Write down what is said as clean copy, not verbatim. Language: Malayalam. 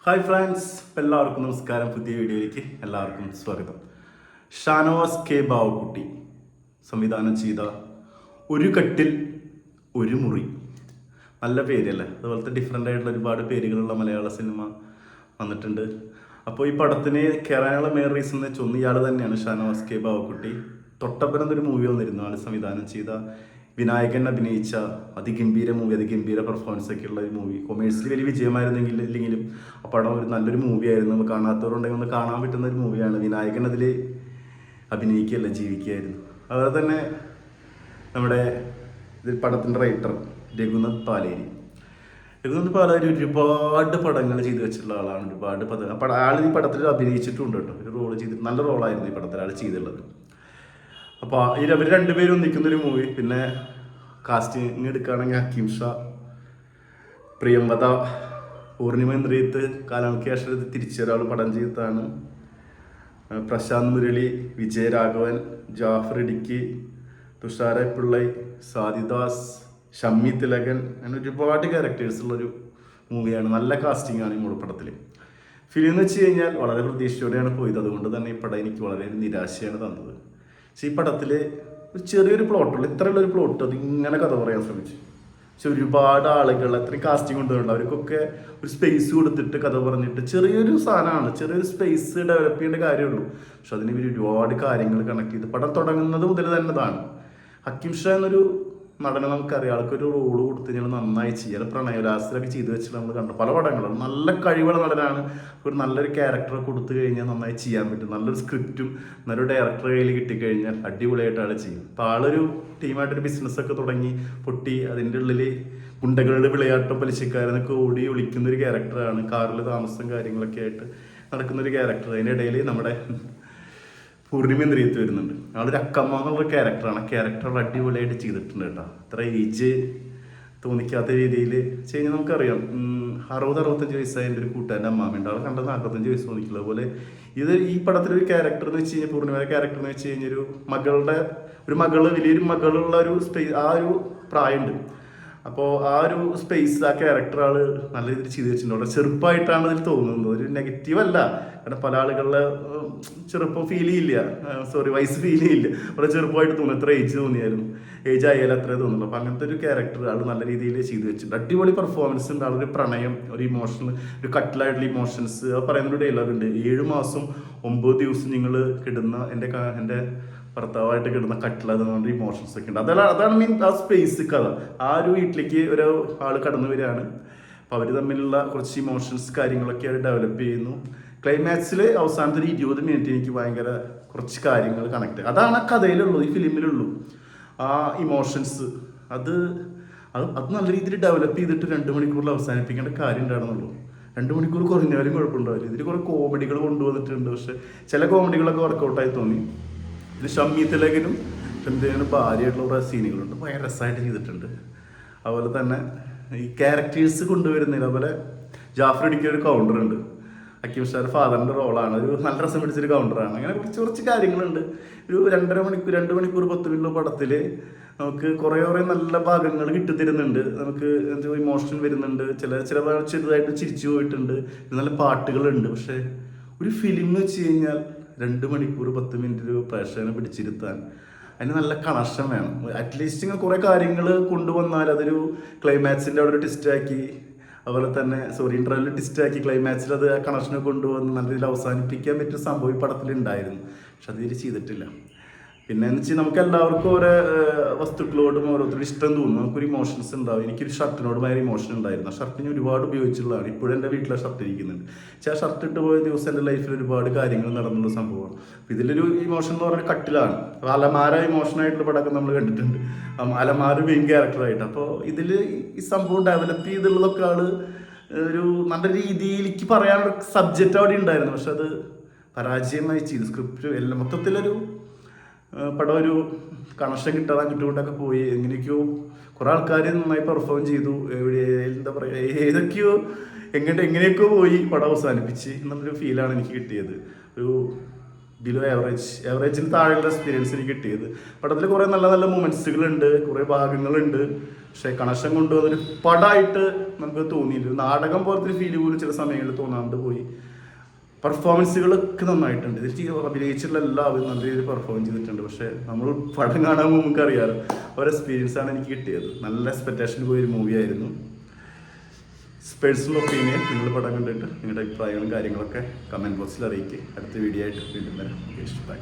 ഹായ് ഫ്രണ്ട്സ്, എല്ലാവർക്കും നമസ്കാരം. പുതിയ വീഡിയോയിലേക്ക് എല്ലാവർക്കും സ്വാഗതം. ഷാനവാസ് കെ ബാവക്കുട്ടി സംവിധാനം ചെയ്ത ഒരു കട്ടിൽ ഒരു മുറി, നല്ല പേരല്ലേ. അതുപോലത്തെ ഡിഫറെൻ്റ് ആയിട്ടുള്ള ഒരുപാട് പേരുകളുള്ള മലയാള സിനിമ വന്നിട്ടുണ്ട്. അപ്പോൾ ഈ പടത്തിന് കയറാനുള്ള മെയിൻ റീസൺ എന്ന് വെച്ചാൽ ഇയാൾ തന്നെയാണ്, ഷാനവാസ് കെ ബാവക്കുട്ടി. തൊട്ടപ്പുറം ഒരു മൂവി വന്നിരുന്നു, ആൾ സംവിധാനം ചെയ്ത, വിനായകൻ അഭിനയിച്ച അതിഗംഭീര മൂവി, അതിഗംഭീര പെർഫോമൻസ് ഒക്കെ ഉള്ള ഒരു മൂവി. കൊമേഴ്സിൽ വലിയ വിജയമായിരുന്നെങ്കിൽ ഇല്ലെങ്കിലും ആ പടം ഒരു നല്ലൊരു മൂവി ആയിരുന്നു. കാണാത്തവരുണ്ടെങ്കിൽ ഒന്ന് കാണാൻ പറ്റുന്ന ഒരു മൂവിയാണ്. വിനായകൻ അതിൽ അഭിനയിക്കുകയല്ല, ജീവിക്കുകയായിരുന്നു. അതുപോലെ തന്നെ നമ്മുടെ ഇത് പടത്തിൻ്റെ റൈറ്റർ രഘുനാഥ് പാലേരി. രഘുനാഥ് പാലേരി ഒരുപാട് പടങ്ങൾ ചെയ്തു വെച്ചിട്ടുള്ള ആളാണ്. ഒരുപാട് ആൾ ഈ പടത്തിൽ അഭിനയിച്ചിട്ടുണ്ട് കേട്ടോ. ഒരു റോൾ ചെയ്തിട്ട് നല്ല റോളായിരുന്നു ഈ പടത്തിൽ ആൾ ചെയ്തിട്ടുള്ളത്. അപ്പോൾ അവർ രണ്ടുപേരും നിൽക്കുന്നൊരു മൂവി. പിന്നെ കാസ്റ്റിംഗ് എടുക്കുകയാണെങ്കിൽ ഹക്കീം ഷാ, പ്രിയംവദ, പൂർണിമ ഇന്ദ്രിയത്ത്, കാലങ്ങൾക്ക് ശേഷം തിരിച്ചൊരാൾ പടം ചെയ്തതാണ്. പ്രശാന്ത് മുരളി, വിജയരാഘവൻ, ജാഫർ ഇടുക്കി, തുഷാര പിള്ളൈ, സാദിദാസ്, ഷമ്മി തിലകൻ, അങ്ങനെ ഒരുപാട് ക്യാരക്ടേഴ്സുള്ളൊരു മൂവിയാണ്. നല്ല കാസ്റ്റിംഗ് ആണ് ഈ മൂടപ്പടത്തിൽ. ഫിലിം എന്ന് വെച്ച് കഴിഞ്ഞാൽ വളരെ പ്രതീക്ഷയോടെയാണ് പോയത്. അതുകൊണ്ട് തന്നെ ഈ പടം എനിക്ക് വളരെ നിരാശയാണ് തന്നത്. പക്ഷെ ഈ പടത്തിൽ ഒരു ചെറിയൊരു പ്ലോട്ടുള്ളൂ, ഇത്രയുള്ളൊരു പ്ലോട്ട്, അത് ഇങ്ങനെ കഥ പറയാൻ ശ്രമിച്ചു. പക്ഷെ ഒരുപാട് ആളുകൾ അത്രയും കാസ്റ്റിംഗ് കൊണ്ടുവരുന്നുണ്ട്. അവർക്കൊക്കെ ഒരു സ്പേസ് കൊടുത്തിട്ട് കഥ പറഞ്ഞിട്ട് ചെറിയൊരു സാധനമാണ്, ചെറിയൊരു സ്പേസ് ഡെവലപ്പ് ചെയ്യേണ്ട കാര്യമുള്ളൂ. പക്ഷെ അതിന് ഇവർ ഒരുപാട് കാര്യങ്ങൾ കണക്ട് ചെയ്ത് പടം തുടങ്ങുന്നത് മുതൽ തന്നെ ഇതാണ്. ഹക്കീം ഷാ എന്നൊരു നടനെ നമുക്കറിയാം. ആൾക്കൊരു റോള് കൊടുത്ത് ഞങ്ങൾ നന്നായി ചെയ്യാൻ പ്രണയരാസിലൊക്കെ ചെയ്തു വെച്ചിട്ട് നമ്മൾ കണ്ടു പല പടങ്ങളും. നല്ല കഴിവുള്ള നടനാണ്. ഒരു നല്ലൊരു ക്യാരക്ടർ കൊടുത്തു കഴിഞ്ഞാൽ നന്നായി ചെയ്യാൻ പറ്റും. നല്ലൊരു സ്ക്രിപ്റ്റും നല്ലൊരു ഡയറക്ടർ കയ്യിൽ കിട്ടിക്കഴിഞ്ഞാൽ അടിപൊളിയായിട്ട് ആൾ ചെയ്യും. അപ്പോൾ ആളൊരു ടീമായിട്ടൊരു ബിസിനസ്സൊക്കെ തുടങ്ങി പൊട്ടി അതിൻ്റെ ഉള്ളിൽ ഗുണ്ടകളുടെ വിളയാട്ടം പലിശക്കാരെന്നൊക്കെ ഓടി ഒളിക്കുന്നൊരു ക്യാരക്ടറാണ്. കാറിൽ താമസം കാര്യങ്ങളൊക്കെ ആയിട്ട് നടക്കുന്നൊരു ക്യാരക്ടർ. അതിൻ്റെ ഇടയിൽ നമ്മുടെ പൂർണിമ ഇന്ദ്രിയത്ത് വരുന്നുണ്ട്. ആളൊരു അക്കമ്മ എന്നുള്ള ക്യാരക്ടറാണ്. ആ ക്യാരക്ടർ അടിപൊളിയായിട്ട് ചെയ്തിട്ടുണ്ട് കേട്ടോ. അത്ര ഏജ് തോന്നിക്കാത്ത രീതിയിൽ വെച്ച് കഴിഞ്ഞാൽ നമുക്കറിയാം 60-65 വയസ്സായ എൻ്റെ ഒരു കൂട്ടുകാരൻ്റെ അമ്മാമ്മയുണ്ട്. ആൾ കണ്ടത് 45 വയസ്സ് തോന്നിക്കില്ല. അതുപോലെ ഈ പടത്തിലൊരു ക്യാരക്ടർ എന്ന് വെച്ച് കഴിഞ്ഞാൽ, പൂർണിമയുടെ ക്യാരക്ടർ എന്ന് വെച്ച് കഴിഞ്ഞാൽ ഒരു മകള് വലിയൊരു മകളുള്ള ഒരു സ്പേസ്, ആ ഒരു പ്രായമുണ്ട്. അപ്പോൾ ആ ഒരു സ്പേസ് ആ ക്യാരക്ടർ ആൾ നല്ല രീതിയിൽ ചെയ്ത് വെച്ചിട്ടുണ്ട്. അവിടെ ചെറുപ്പമായിട്ടാണ് അതിൽ തോന്നുന്നത്, ഒരു നെഗറ്റീവ് അല്ല. കാരണം പല ആളുകളുടെ ചെറുപ്പം ഫീൽ ചെയ്യില്ല, വയസ്സ് ഫീൽ ചെയ്യില്ല. അവിടെ ചെറുപ്പമായിട്ട് തോന്നുന്നു, എത്ര ഏജ് തോന്നിയാലും ഏജ് ആയാലും അത്രേ തോന്നുള്ളൂ. അപ്പോൾ അങ്ങനത്തെ ഒരു ക്യാരക്ടർ ആൾ നല്ല രീതിയിൽ ചെയ്ത് വെച്ചിട്ടുണ്ട്. അടിപൊളി പെർഫോമൻസ് ഉണ്ട്. ആളൊരു പ്രണയം, ഒരു ഇമോഷൻ, ഒരു കട്ടിലായിട്ടുള്ള ഇമോഷൻസ്. അത് പറയുന്നൊരു ഡയലോഗ് ഉണ്ട്, 7 മാസം 9 ദിവസം നിങ്ങൾ കിടുന്ന എൻ്റെ ഭർത്താവായിട്ട് കിട്ടുന്ന കട്ടിലതുകൊണ്ട് ഇമോഷൻസ് ഒക്കെ ഉണ്ട്. അതാണ് മീൻ ആ സ്പേസ് കഥ. ആ ഒരു വീട്ടിലേക്ക് ഒരു ആൾ കടന്നു വരികയാണ്. അപ്പോൾ അവർ തമ്മിലുള്ള കുറച്ച് ഇമോഷൻസ് കാര്യങ്ങളൊക്കെ അവർ ഡെവലപ്പ് ചെയ്യുന്നു. ക്ലൈമാക്സിൽ അവസാനത്തെ ഒരു 20 മിനിറ്റ് എനിക്ക് ഭയങ്കര കുറച്ച് കാര്യങ്ങൾ കണക്ട്, അതാണ് ആ കഥയിലുള്ളൂ, ഈ ഫിലിമിലുള്ളൂ. ആ ഇമോഷൻസ് അത് നല്ല രീതിയിൽ ഡെവലപ്പ് ചെയ്തിട്ട് 2 മണിക്കൂറിൽ അവസാനിപ്പിക്കേണ്ട കാര്യം ഉണ്ടായിരുന്നുള്ളൂ. 2 മണിക്കൂർ കുറഞ്ഞാലും കുഴപ്പമുണ്ടാവില്ല. ഇതിൽ കുറേ കോമഡികൾ കൊണ്ടുവന്നിട്ടുണ്ട്. പക്ഷെ ചില കോമഡികളൊക്കെ വർക്കൗട്ടായി തോന്നി. ഇത് ഷമ്മി തിലകനും ഭാര്യയായിട്ടുള്ള കുറേ സീനുകളുണ്ട്, ഭയങ്കര രസമായിട്ട് ചെയ്തിട്ടുണ്ട്. അതുപോലെ തന്നെ ഈ ക്യാരക്ടേഴ്സ് കൊണ്ടുവരുന്നതിന്, അതുപോലെ ജാഫർ ഇടുക്കി ഒരു കൗണ്ടറുണ്ട്. ഹക്കീം ഷായുടെ ഫാദറിൻ്റെ റോളാണ്. ഒരു നല്ല രസം പിടിച്ചൊരു കൗണ്ടറാണ്. അങ്ങനെ കുറച്ച് കാര്യങ്ങളുണ്ട്. ഒരു 2 മണിക്കൂർ 10 മിനിറ്റുള്ള പടത്തിൽ നമുക്ക് കുറേ നല്ല ഭാഗങ്ങൾ കിട്ടിത്തരുന്നുണ്ട്. നമുക്ക് ഇമോഷൻ വരുന്നുണ്ട്. ചില ചെറുതായിട്ട് ചിരിച്ചു പോയിട്ടുണ്ട്. നല്ല പാട്ടുകളുണ്ട്. പക്ഷേ ഒരു ഫിലിം എന്ന് വെച്ച് കഴിഞ്ഞാൽ 2 മണിക്കൂർ 10 മിനിറ്റ് പ്രേക്ഷകനെ പിടിച്ചിരുത്താൻ അതിന് നല്ല കണക്ഷൻ വേണം. അറ്റ്ലീസ്റ്റ് ഇങ്ങനെ കുറേ കാര്യങ്ങൾ കൊണ്ടുവന്നാൽ അതൊരു ക്ലൈമാക്സിൻ്റെ അവിടെ ഒരു ട്വിസ്റ്റാക്കി, അതുപോലെ തന്നെ ഇൻ്റർവെല്ലിൽ ട്വിസ്റ്റാക്കി ക്ലൈമാക്സിൽ അത് കണക്ഷനെ കൊണ്ടുവന്ന് നല്ല രീതിയിൽ അവസാനിപ്പിക്കാൻ പറ്റിയ സംഭവം ഈ പടത്തിലുണ്ടായിരുന്നു. പക്ഷെ അത് ചെയ്തിട്ടില്ല. പിന്നെ എന്ന് വെച്ചാൽ നമുക്ക് എല്ലാവർക്കും ഓരോ വസ്തുക്കളോടും ഓരോരുത്തരും ഇഷ്ടം തോന്നും. നമുക്കൊരു ഇമോഷൻസ് ഉണ്ടാവും. എനിക്കൊരു ഷർട്ടിനോട് ഭയങ്കര ഇമോഷൻ ഉണ്ടായിരുന്നു. ആ ഷർട്ട് ഞാൻ ഒരുപാട് ഉപയോഗിച്ചിട്ടുള്ളതാണ്. ഇപ്പോഴും എൻ്റെ വീട്ടിലെ ഷർട്ട് ഇരിക്കുന്നുണ്ട്. പക്ഷേ ആ ഷർട്ട് ഇട്ട് പോയ ദിവസം എൻ്റെ ലൈഫിൽ ഒരുപാട് കാര്യങ്ങൾ നടന്നുള്ള സംഭവമാണ്. അപ്പോൾ ഇതിലൊരു ഇമോഷൻ എന്ന് പറയുന്നത് കട്ടിലാണ്. അപ്പോൾ അലമാര ഇമോഷനായിട്ടുള്ള പടമൊക്കെ നമ്മൾ കണ്ടിട്ടുണ്ട്, അലമാര മെയിൻ ക്യാരക്ടറായിട്ട്. അപ്പോൾ ഇതിൽ ഈ സംഭവം ഡെവലപ്പ് ചെയ്തുള്ളതൊക്കെ ആൾ ഒരു നല്ല രീതിയിലേക്ക് പറയാനുള്ള സബ്ജക്റ്റ് അവിടെ ഉണ്ടായിരുന്നു. പക്ഷെ അത് പരാജയമായി ചെയ്തു. സ്ക്രിപ്റ്റ് എല്ലാം മൊത്തത്തിലൊരു പടം ഒരു കണക്ഷൻ കിട്ടാതെ അങ്ങോട്ടുകൊണ്ടൊക്കെ പോയി. എങ്ങനെയൊക്കെയോ കുറേ ആൾക്കാർ നന്നായി പെർഫോം ചെയ്തു. എന്താ പറയുക, എങ്ങനെയൊക്കെയോ പോയി പടം അവസാനിപ്പിച്ച് എന്നുള്ളൊരു ഫീലാണ് എനിക്ക് കിട്ടിയത്. ഒരു ബിലോ ആവറേജിന് താഴെയുള്ള എക്സ്പീരിയൻസ് എനിക്ക് കിട്ടിയത്. പടത്തിൽ കുറേ നല്ല മൊമെൻറ്റ്സുകളുണ്ട്, കുറേ ഭാഗങ്ങളുണ്ട്. പക്ഷെ കണക്ഷൻ കൊണ്ടുവന്നൊരു പടമായിട്ട് നമുക്ക് തോന്നിയില്ല. നാടകം പോലത്തെ ഒരു ഫീല് പോലും ചില സമയങ്ങളിൽ തോന്നാണ്ട് പോയി. പെർഫോമൻസുകളൊക്കെ നന്നായിട്ടുണ്ട്. ഇതിൽ അഭിനയിച്ചിട്ടുള്ള എല്ലാവരും നല്ല രീതിയിൽ പെർഫോം ചെയ്തിട്ടുണ്ട്. പക്ഷേ നമ്മൾ പടം കാണുമ്പോൾ നമുക്കറിയാമല്ലോ, ഒരു എക്സ്പീരിയൻസാണ് എനിക്ക് കിട്ടിയത്. നല്ല എക്സ്പെക്ടേഷൻ പോയൊരു മൂവിയായിരുന്നു. പേഴ്സണൽ ഒപ്പീനിയൻ, നിങ്ങൾ പടം കണ്ടിട്ട് നിങ്ങളുടെ അഭിപ്രായങ്ങളും കാര്യങ്ങളൊക്കെ കമൻറ്റ് ബോക്സിൽ അറിയിക്കുക. അടുത്ത വീഡിയോ ആയിട്ട് വീണ്ടും വരാം. Okay, by.